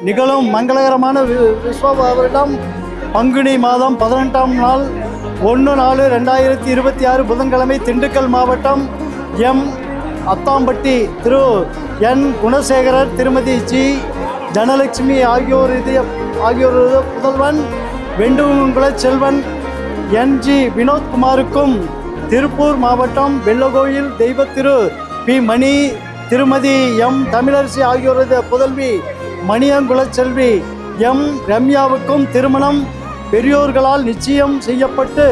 நிகழும் மங்களகரமான விஸ்வ வருடம் பங்குனி மாதம் 18ஆம் நாள் 1/4/2026 புதன்கிழமை திண்டுக்கல் மாவட்டம் எம் அத்தாம்பட்டி திரு என் குணசேகரர் திருமதி ஜி தனலட்சுமி ஆகியோரது புதல்வன் வெண்டுங்குள செல்வன் NG வினோத்குமாருக்கும் திருப்பூர் மாவட்டம் வெள்ளகோயில் தெய்வ திரு பி மணி திருமதி எம் தமிழரசி ஆகியோரது புதல்வி மணியங்குள செல்வி எம் ரம்யாவுக்கும் திருமணம் பெரியோர்களால் நிச்சயம் செய்யப்பட்டு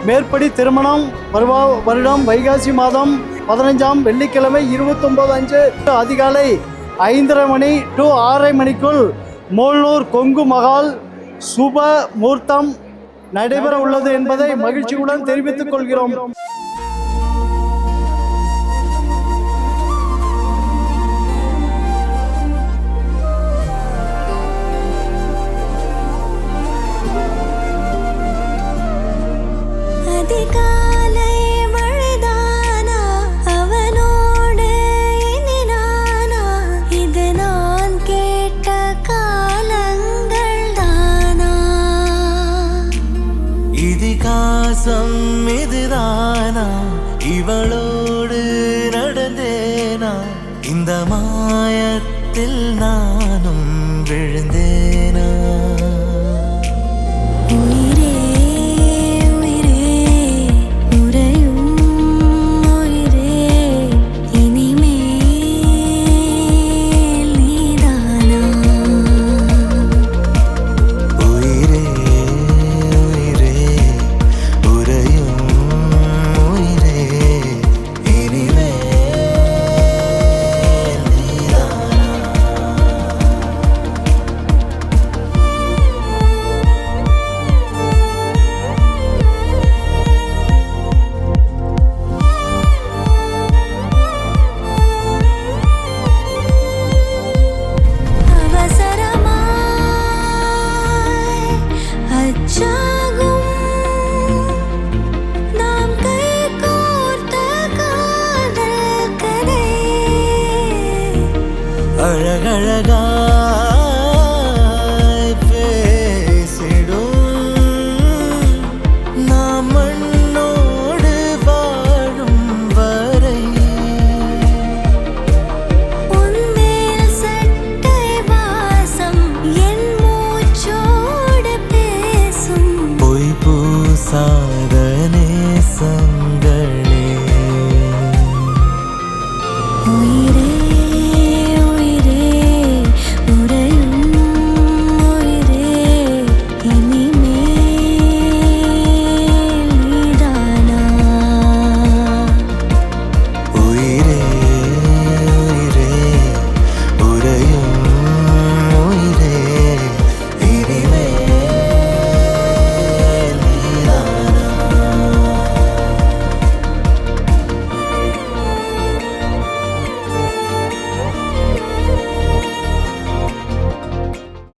மேற்படி திருமணம் வருடம் வைகாசி மாதம் 15ஆம் வெள்ளிக்கிழமை 29/5 அதிகாலை 5:30 மணி to 6:30 மணிக்குள் மோல்னூர் கொங்கு மகால் சுப முகூர்த்தம் நடைபெற உள்ளது என்பதை மகிழ்ச்சியுடன் தெரிவித்துக் கொள்கிறோம். அதிகாலை மழைதானா அவனோடு இனி நானா இது நான் கேட்ட காலங்கள் தானா இதிகாசம் இதுதானா இவளோ